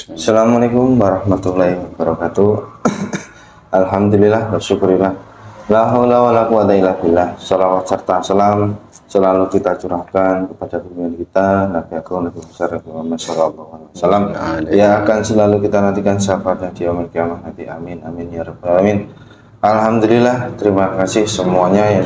Assalamualaikum warahmatullahi wabarakatuh. Alhamdulillah wa syukurillah. La haula wa la quwata illa billah. Shalawat serta salam selalu kita curahkan kepada pemimpin kita Nabi Agung Nabi besar Muhammad sallallahu alaihi wasallam. Dia akan selalu kita nantikan syafaatnya di yaumil qiyamah nanti. Amin amin ya rabbal alamin. Alhamdulillah, terima kasih semuanya yang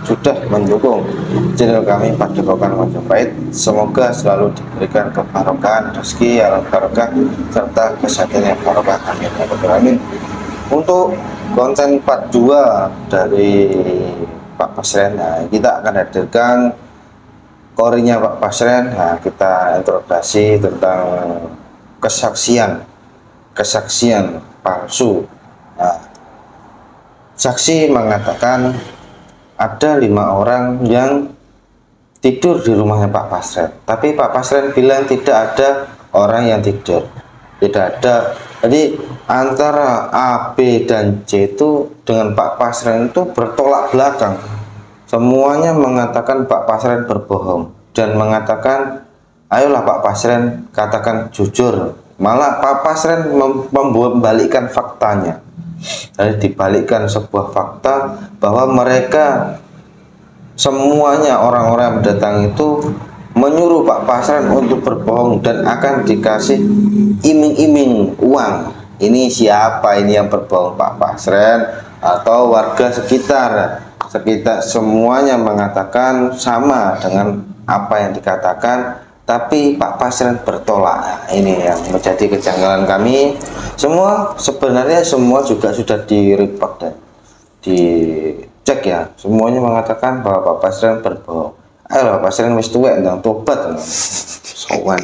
sudah mendukung channel kami Padepokan Majapahit. Semoga selalu diberikan kebarokahan rezeki yang barokah serta kesehatan yang barokah. Amin ya rabbal alamin. Untuk konten part 2 dari Pak Pasren, nah, kita akan hadirkan korinya Pak Pasren. Nah, kita interogasi tentang kesaksian palsu. Nah, saksi mengatakan ada 5 orang yang tidur di rumahnya Pak Pasren, tapi Pak Pasren bilang tidak ada orang yang tidur, tidak ada. Jadi antara A, B, dan C itu dengan Pak Pasren itu bertolak belakang. Semuanya mengatakan Pak Pasren berbohong dan mengatakan ayolah Pak Pasren katakan jujur. Malah Pak Pasren membalikkan faktanya. Jadi dibalikkan sebuah fakta bahwa mereka semuanya orang-orang yang datang itu menyuruh Pak Pasren untuk berbohong dan akan dikasih iming-iming uang. Ini siapa ini yang berbohong, Pak Pasren atau warga sekitar? Sekitar semuanya mengatakan sama dengan apa yang dikatakan, tapi Pak Pasren bertolak. Nah, ini yang menjadi kejanggalan kami. Sebenarnya semua juga sudah di-report dan dicek ya. Semuanya mengatakan bahwa Pak Pasren berbohong. Ayo Pak Pasren wis tuwek ndang tobat. Sowan.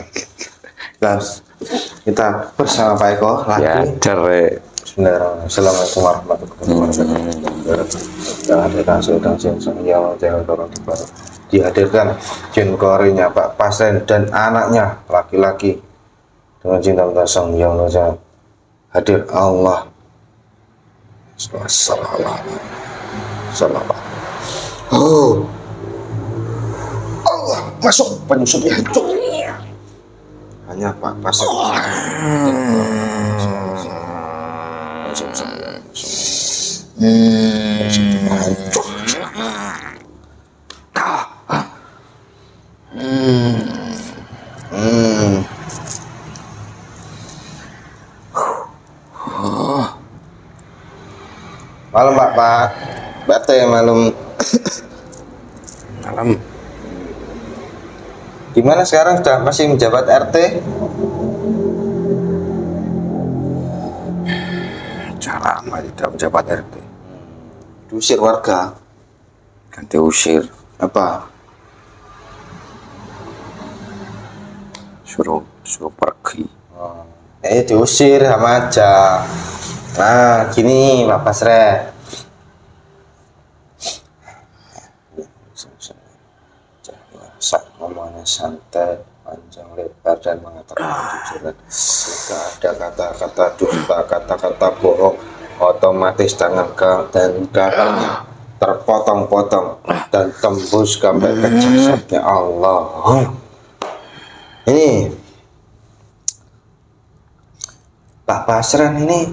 Kita bersama Pak Eko lagi. Ya, cere. Bismillahirrahmanirrahim. Assalamualaikum warahmatullahi wabarakatuh. Dihadirkan jin korinya Pak Pasren dan anaknya laki-laki dengan cinta sang yang Maha hadir Allah. Salam. Oh, Allah masuk penyusupnya hancur. Hanya Pak Pasren. Hancur. Malam Pak Bate malam. Gimana sekarang, sudah masih menjabat RT? Cara lama tidak menjabat RT. Diusir warga. Kan diusir, Apa? suruh pergi. Diusir sama aja. Nah, gini Pak Pasren. Ngomongnya santai, panjang lebar dan mengatakan kejujuran. Jika ada kata-kata dusta, kata-kata bohong, otomatis tangan dan kakinya terpotong-potong dan tembus sampai ke jasadnya Allah. Ini Pak Pasren, ini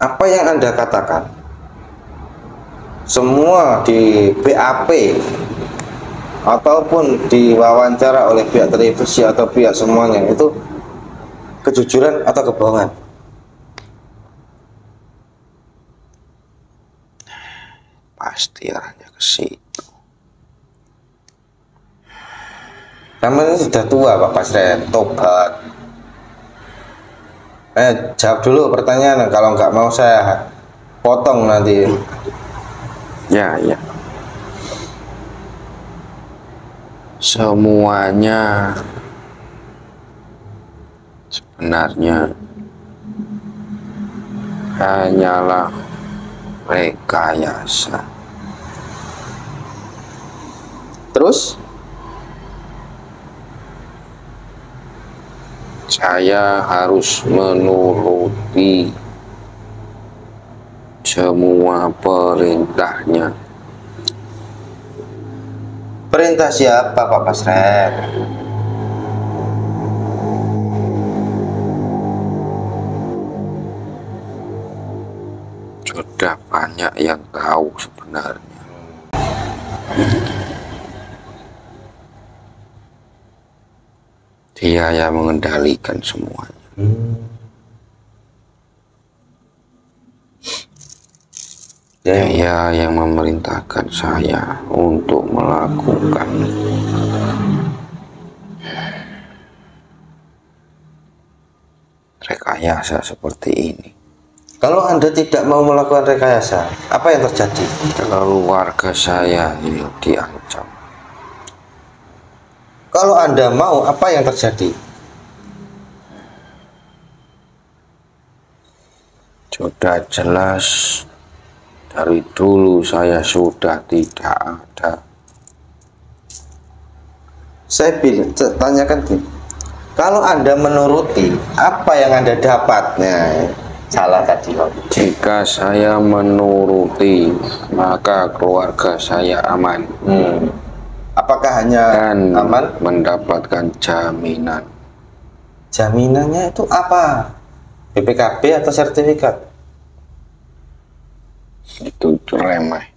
apa yang Anda katakan? Semua di BAP ataupun diwawancara oleh pihak televisi atau pihak semuanya itu kejujuran atau kebohongan? Pasti arahnya ke situ. Kamu ini sudah tua Pak Pasren, tobat. Jawab dulu pertanyaan, kalau nggak mau saya potong nanti. Ya. Semuanya sebenarnya hanyalah rekayasa. Terus? Saya harus menuruti semua perintahnya. Perintah siapa Pak Pasren? banyak yang tahu sebenarnya. Dia yang mengendalikan semuanya. Dia yang memerintahkan saya untuk melakukan rekayasa seperti ini. Kalau Anda tidak mau melakukan rekayasa, apa yang terjadi? Keluarga saya yang diancam. Kalau Anda mau, apa yang terjadi? Sudah jelas dari dulu saya sudah tidak ada. Saya tanyakan gini, kalau Anda menuruti, apa yang Anda dapat? Nah, salah tadi. Jika saya menuruti, maka keluarga saya aman. Apakah hanya Dan aman? mendapatkan jaminan. Jaminannya itu apa? BPKB atau sertifikat? Itu remeh.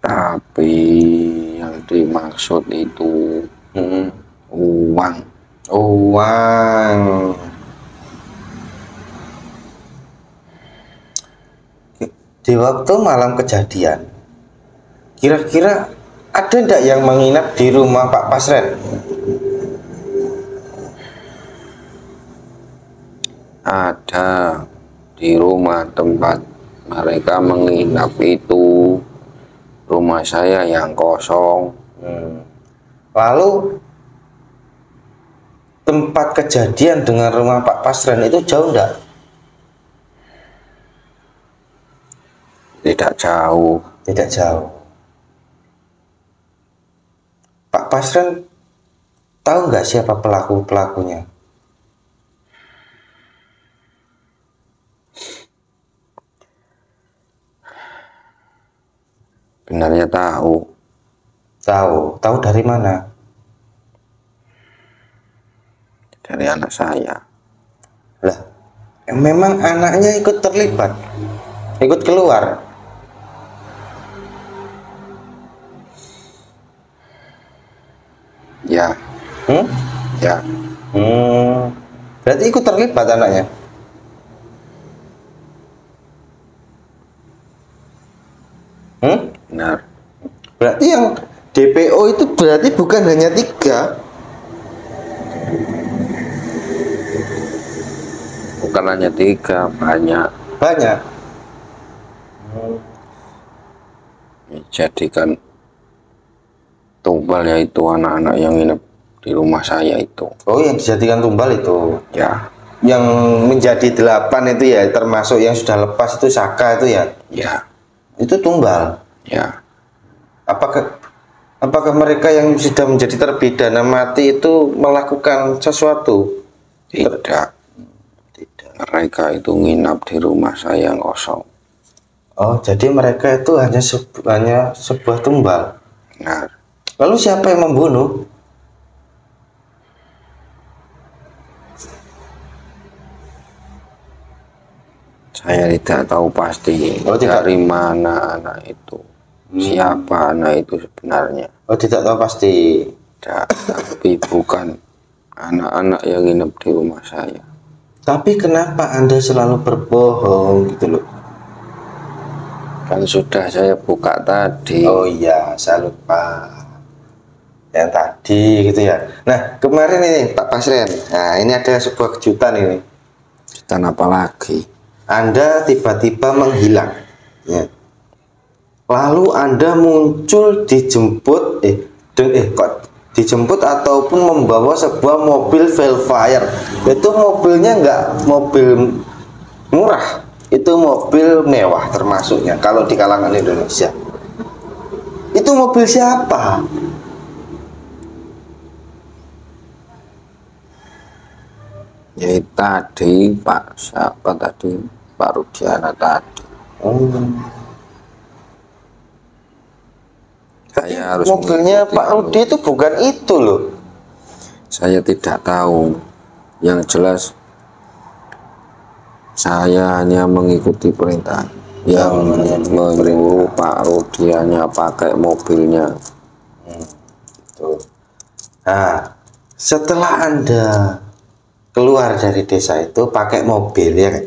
Tapi yang dimaksud itu uang. Uang. Di waktu malam kejadian, kira-kira ada enggak yang menginap di rumah Pak Pasren? Ada di rumah tempat mereka menginap itu, rumah saya yang kosong. Lalu tempat kejadian dengan rumah Pak Pasren itu jauh enggak? Tidak jauh. Tidak jauh. Pak Pasren tahu nggak siapa pelakunya? Benarnya tahu. Tahu dari mana? Dari anak saya. Lah, memang anaknya ikut terlibat, ikut keluar. Ya. Ya. Berarti ikut terlibat anaknya. Benar. Berarti yang DPO itu berarti bukan hanya 3. Bukan hanya 3, banyak. Banyak. Jadikan tumbal yaitu anak-anak yang nginep di rumah saya itu. Oh, yang dijadikan tumbal itu. Ya. Yang menjadi 8 itu ya, termasuk yang sudah lepas itu Saka itu ya. Ya. Itu tumbal. Ya. Apakah mereka yang sudah menjadi terpidana mati itu melakukan sesuatu? Tidak. Mereka itu nginap di rumah saya yang kosong. Oh, jadi mereka itu hanya sebuah tumbal. Benar. Lalu siapa yang membunuh? Saya tidak tahu pasti dari mana anak itu. Siapa anak itu sebenarnya. Oh, tidak tahu pasti. Tidak, tapi bukan anak-anak yang nginep di rumah saya. Tapi kenapa Anda selalu berbohong gitu loh? Kan sudah saya buka tadi. Oh iya, saya lupa. Yang tadi gitu ya. Nah, kemarin ini Pak Pasren. Nah, ini ada sebuah kejutan ini. Kejutan apa lagi? Anda tiba-tiba menghilang. Ya. Lalu Anda muncul dijemput kok dijemput ataupun membawa sebuah mobil Velfire. Itu mobilnya nggak mobil murah, itu mobil mewah termasuknya kalau di kalangan Indonesia. Itu mobil siapa? Ya tadi Pak siapa tadi, Pak Rudiana tadi. Saya harus mobilnya Pak Rudi itu bukan itu loh. Saya tidak tahu. Yang jelas Saya hanya mengikuti perintah. Yang menyuruh Pak Rudi hanya pakai mobilnya. Tuh. Nah, setelah Anda keluar dari desa itu pakai mobil ya kan?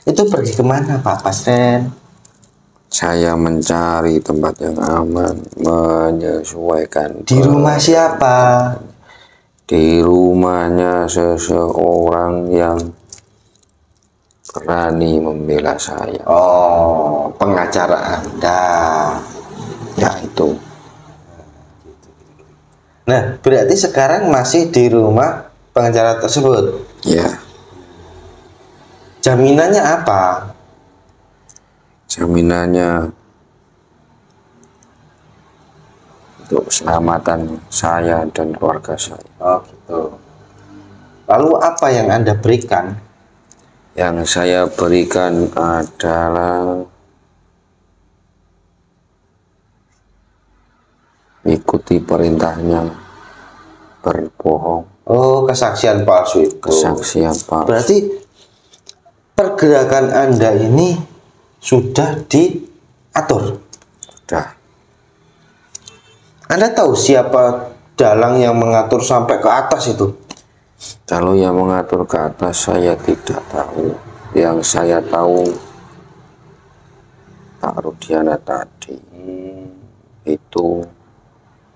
Itu pergi kemana Pak Pasren? Saya mencari tempat yang aman, menyesuaikan. Di rumah siapa? Di rumahnya seseorang yang berani membela saya. Oh, pengacara Anda. Ya itu. Nah, berarti sekarang masih di rumah pengacara tersebut. Ya. Jaminannya apa? Jaminannya untuk keselamatan saya dan keluarga saya. Oh, gitu. Lalu apa yang Anda berikan? Yang saya berikan adalah ikuti perintahnya, berbohong. Oh, kesaksian palsu itu. Kesaksian palsu. Berarti pergerakan Anda ini sudah diatur. Sudah. Anda tahu siapa dalang yang mengatur sampai ke atas itu? Kalau yang mengatur ke atas saya tidak tahu. Yang saya tahu Pak Rudiana tadi. Itu.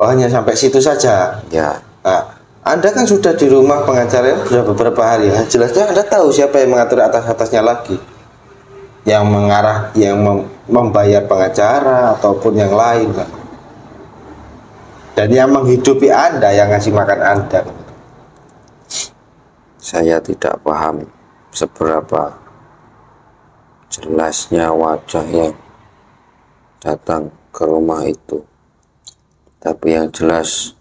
Oh, hanya sampai situ saja. Ya. Nah, Anda kan sudah di rumah pengacara sudah beberapa hari. Ya. Jelasnya Anda tahu siapa yang mengatur atas-atasnya lagi. Yang mengarah, yang membayar pengacara ataupun yang lain kan. Dan yang menghidupi Anda, yang ngasih makan Anda. Saya tidak paham seberapa jelasnya wajah yang datang ke rumah itu. Tapi yang jelas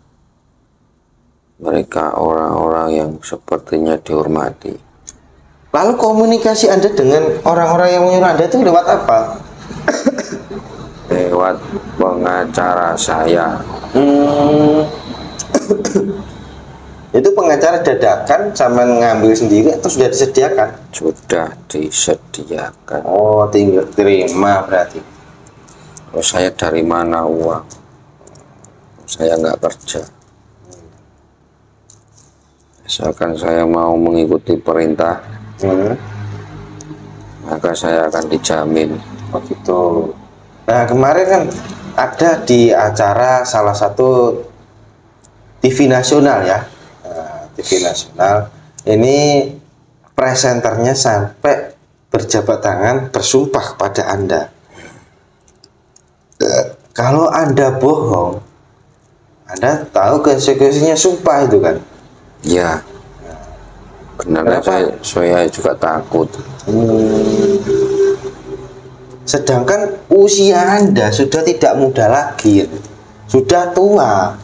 mereka orang-orang yang sepertinya dihormati. Lalu komunikasi Anda dengan orang-orang yang menyuruh Anda itu lewat apa? Lewat pengacara saya. Itu pengacara dadakan sama ngambil sendiri atau sudah disediakan? Sudah disediakan. Oh, tinggal terima berarti. Oh, saya dari mana uang? Saya nggak kerja. Misalkan saya mau mengikuti perintah, maka saya akan dijamin. Oh gitu. Nah, kemarin kan ada di acara salah satu TV nasional ya. Nah, TV nasional ini presenternya sampai berjabat tangan bersumpah kepada Anda. Kalau Anda bohong, Anda tahu konsekuensinya sumpah itu kan? Ya, benar. Saya juga takut. Sedangkan usia Anda sudah tidak muda lagi, sudah tua.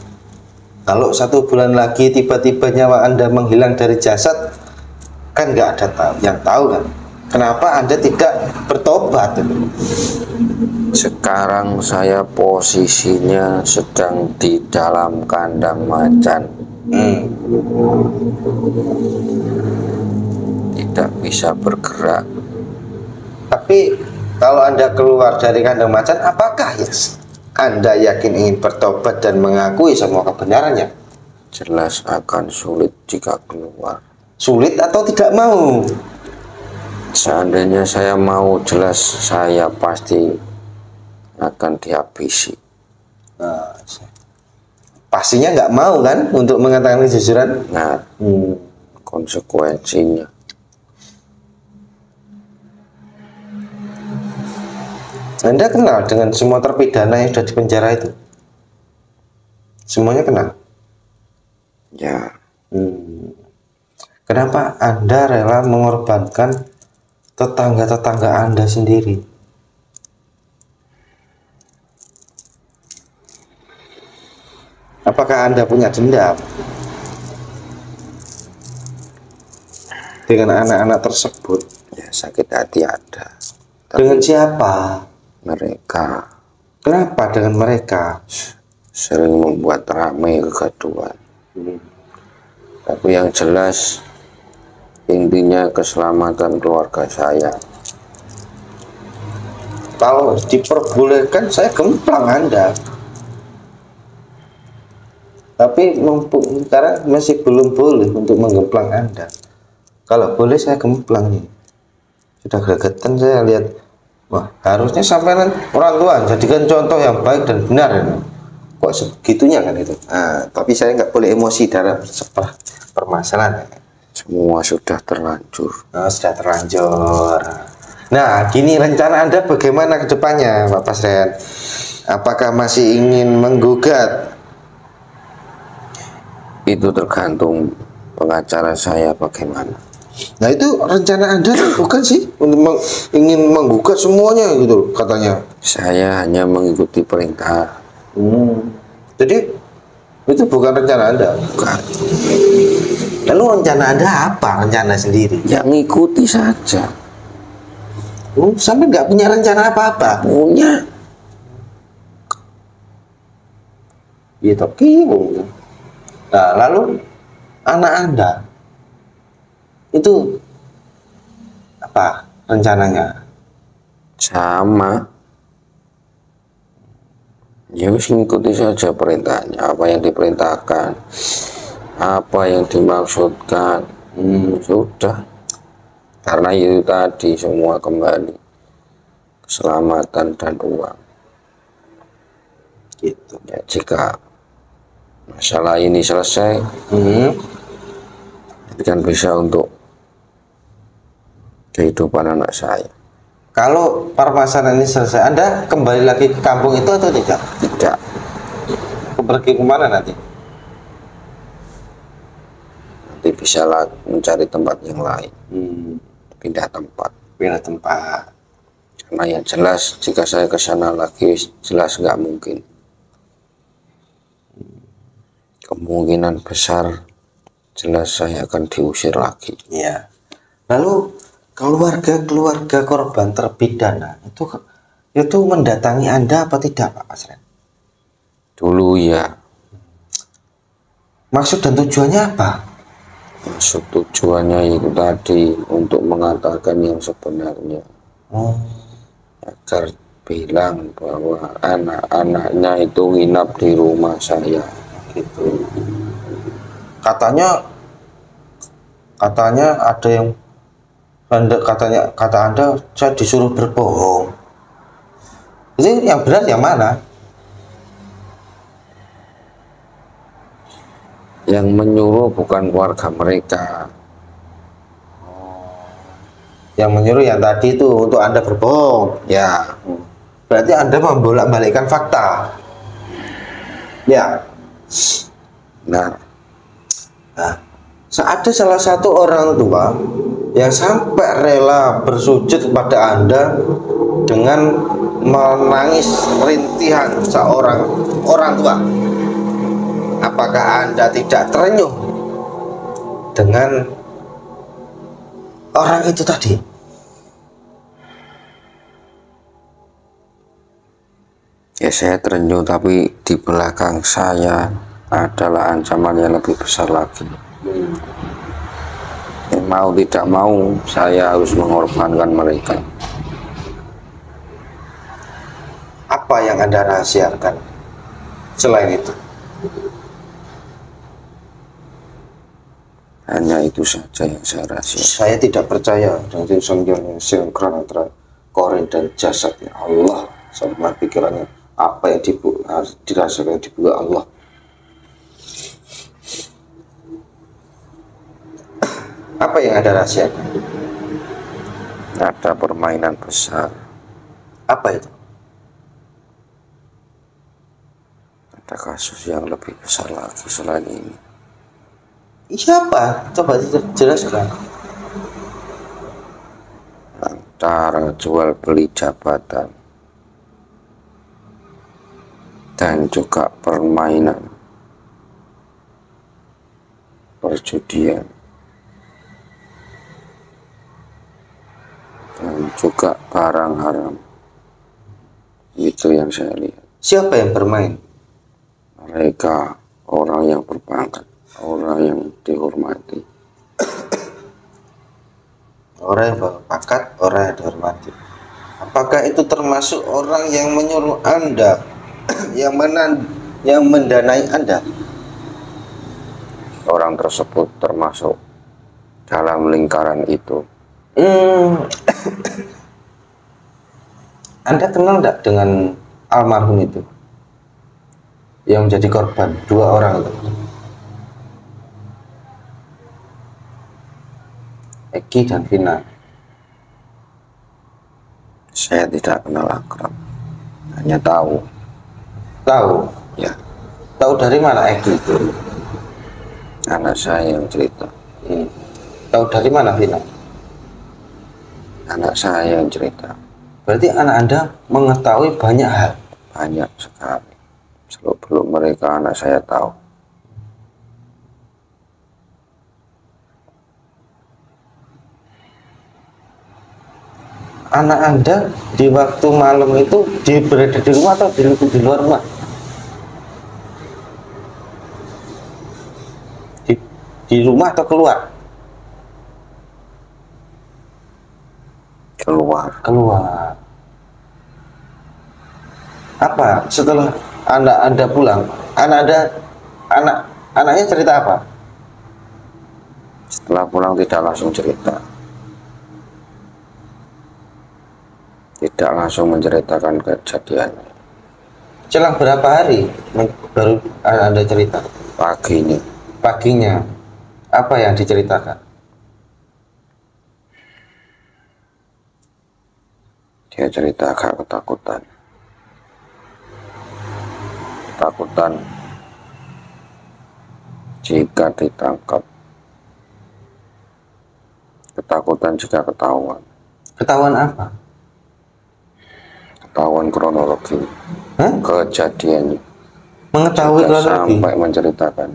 Kalau 1 bulan lagi tiba-tiba nyawa Anda menghilang dari jasad, kan nggak ada yang tahu kan? Kenapa Anda tidak bertobat? Sekarang saya posisinya sedang di dalam kandang macan. Tidak bisa bergerak. Tapi kalau Anda keluar dari kandang macan, apakah Anda yakin ingin bertobat dan mengakui semua kebenarannya? Jelas akan sulit jika keluar. Sulit atau tidak mau? Seandainya saya mau, jelas saya pasti akan dihabisi. Nah, pastinya nggak mau kan untuk mengatakan kejujuran? Nah, konsekuensinya. Anda kenal dengan semua terpidana yang sudah dipenjara itu? Semuanya kenal? Ya. Kenapa Anda rela mengorbankan tetangga-tetangga Anda sendiri? Apakah Anda punya dendam dengan anak-anak tersebut? Ya, sakit hati ada. Dengan siapa? Mereka. Kenapa dengan mereka? Sering membuat ramai kegaduhan. Tapi yang jelas intinya keselamatan keluarga saya. Kalau diperbolehkan saya gemplang Anda, tapi mumpung sekarang masih belum boleh untuk menggemplang Anda. Kalau boleh saya gemplang nih. Sudah gregetan saya lihat. Wah, harusnya sampai orang tua jadikan contoh yang baik dan benar ini. Kok segitunya kan itu. Nah, tapi saya nggak boleh emosi dalam sebuah permasalahan. Semua sudah terlanjur. Oh, sudah terlanjur. Nah, gini rencana Anda bagaimana ke depannya, Pak Pasren? Apakah masih ingin menggugat? Itu tergantung pengacara saya bagaimana. Nah, itu rencana Anda bukan sih untuk ingin menggugat semuanya gitu katanya. Saya hanya mengikuti perintah. Jadi itu bukan rencana Anda. Bukan. Lalu rencana Anda apa? Rencana sendiri? Ya ngikuti saja. Sampai nggak punya rencana apa-apa? Punya. Ya tapi nah, lalu anak Anda itu apa rencananya? Sama. Ya wis ngikuti saja perintahnya, apa yang diperintahkan, apa yang dimaksudkan. Sudah. Karena itu tadi semua kembali keselamatan dan uang. Gitu. Ya, jika masalah ini selesai, itu kan bisa untuk kehidupan anak saya. Kalau permasalahan ini selesai, Anda kembali lagi ke kampung itu atau tidak? Tidak. Pergi kemana nanti? Nanti bisa mencari tempat yang lain. Pindah tempat. Pindah tempat. Karena yang jelas jika saya ke sana lagi jelas nggak mungkin. Kemungkinan besar jelas saya akan diusir lagi. Ya. Lalu keluarga korban terpidana itu mendatangi Anda apa tidak, Pak Pasren? Dulu ya. Maksud dan tujuannya apa? Maksud tujuannya itu tadi untuk mengatakan yang sebenarnya. Agar bilang bahwa anak-anaknya itu nginap di rumah saya. Gitu. Katanya ada yang kata Anda saya disuruh berbohong. Jadi yang benar yang mana? Yang menyuruh bukan keluarga mereka. Yang menyuruh yang tadi itu untuk Anda berbohong. Ya. Berarti Anda membolak-balikkan fakta. Ya. Nah, ada salah satu orang tua yang sampai rela bersujud kepada Anda dengan menangis rintihan seorang orang tua. Apakah Anda tidak terenyuh dengan orang itu tadi? Ya saya terenyuh, tapi di belakang saya adalah ancaman yang lebih besar lagi. Mau tidak mau saya harus mengorbankan mereka. Apa yang Anda rahasiakan selain itu? Hanya itu saja yang saya rahasiakan. Saya tidak percaya dengan sinkron antara korin dan jasad. Ya Allah, sama pikirannya apa yang dirasakan dibuat Allah. Apa yang Anda rahasiakan? Ada permainan besar. Apa itu? Ada kasus yang lebih besar lagi selain ini. Siapa? Coba dijelaskan. Antara jual beli jabatan dan juga permainan perjudian dan juga barang haram. Itu yang saya lihat. Siapa yang bermain? Mereka orang yang berpangkat, orang yang dihormati. termasuk orang yang menyuruh Anda, yang mendanai Anda. Orang tersebut termasuk dalam lingkaran itu. Anda kenal enggak dengan almarhum itu yang menjadi korban, 2 orang itu? Eki dan Vina. Saya tidak kenal akrab, hanya tahu. Tahu? Ya. Tahu dari mana Eki itu? Anak saya yang cerita. Tahu dari mana Vina? Anak saya yang cerita. Berarti anak Anda mengetahui banyak hal? Banyak sekali. Seluk-beluk mereka anak saya tahu. Anak Anda di waktu malam itu berada di rumah atau di luar rumah? Di rumah atau keluar? Keluar. Apa setelah Anda pulang, anaknya cerita apa? Setelah pulang tidak langsung cerita. Tidak langsung menceritakan kejadiannya. Selang berapa hari baru Anda cerita? Paginya. Apa yang diceritakan? Dia cerita agak ketakutan. Ketakutan jika ditangkap. Ketakutan jika ketahuan. Ketahuan apa? Ketahuan kronologi. Kejadiannya. Mengetahui kronologi? Sampai menceritakan.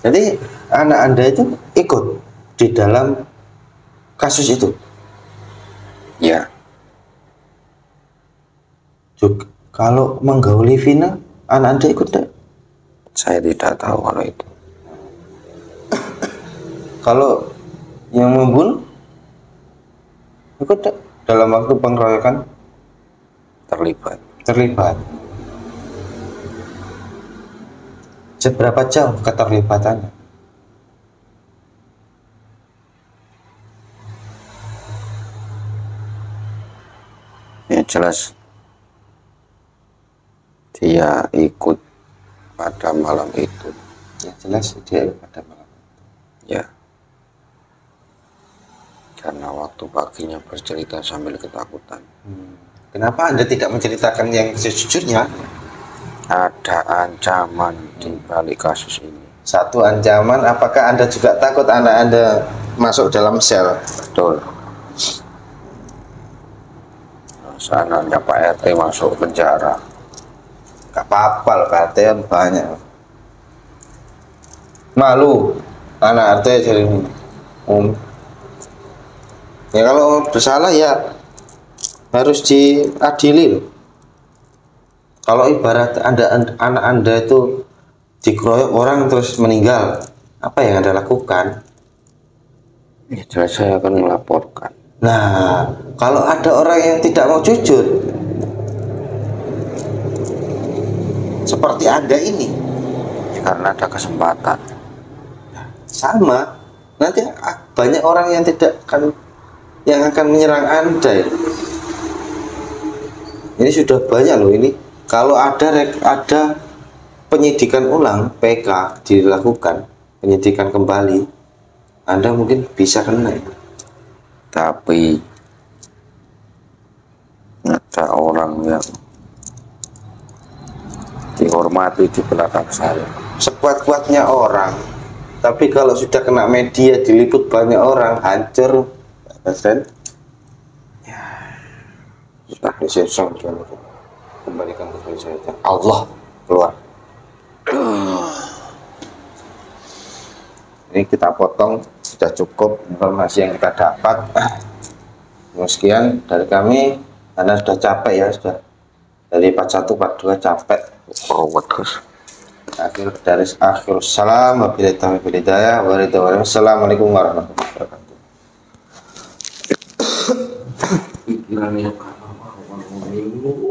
Jadi anak Anda itu ikut di dalam kasus itu? Ya. Juga kalau menggauli Vina, anak Anda ikut tidak? Saya tidak tahu kalau itu. Kalau yang membunuh ikut tidak dalam waktu pengeroyokan? Terlibat. Seberapa jauh keterlibatannya? Ya jelas dia ikut pada malam itu. Ya jelas dia ikut pada malam itu. Ya. Karena waktu paginya bercerita sambil ketakutan. Kenapa Anda tidak menceritakan yang sejujurnya? Ada ancaman di balik kasus ini. Satu ancaman, apakah Anda juga takut anak Anda masuk dalam sel? Betul. Seandainya Pak RT masuk penjara. Gak apa-apa loh, Pak RT kan banyak. Malu anak RT jadi ya kalau bersalah ya harus diadili loh. Kalau ibarat anak Anda itu dikeroyok orang terus meninggal, apa yang Anda lakukan? Ya jelas saya akan melaporkan. Nah, kalau ada orang yang tidak mau jujur seperti Anda ini, karena ada kesempatan. Sama, nanti banyak orang yang akan menyerang Anda. Ini sudah banyak loh ini. Kalau ada penyidikan ulang PK dilakukan, penyidikan kembali, Anda mungkin bisa kena. Tapi ada orang yang dihormati di belakang saya. Sekuat-kuatnya orang, tapi kalau sudah kena media diliput banyak orang, hancur, Mas Ren. Ya, sudah disesong kembalikan ke saya. Allah keluar. Ini kita potong, sudah cukup informasi yang kita dapat. Sekian dari kami. Anda sudah capek ya, sudah dari part 1 part 2 capek. Akhir salam wabillahi taufiq wal hidayah. Wassalamualaikum warahmatullahi wabarakatuh. Kiranya apa-apa,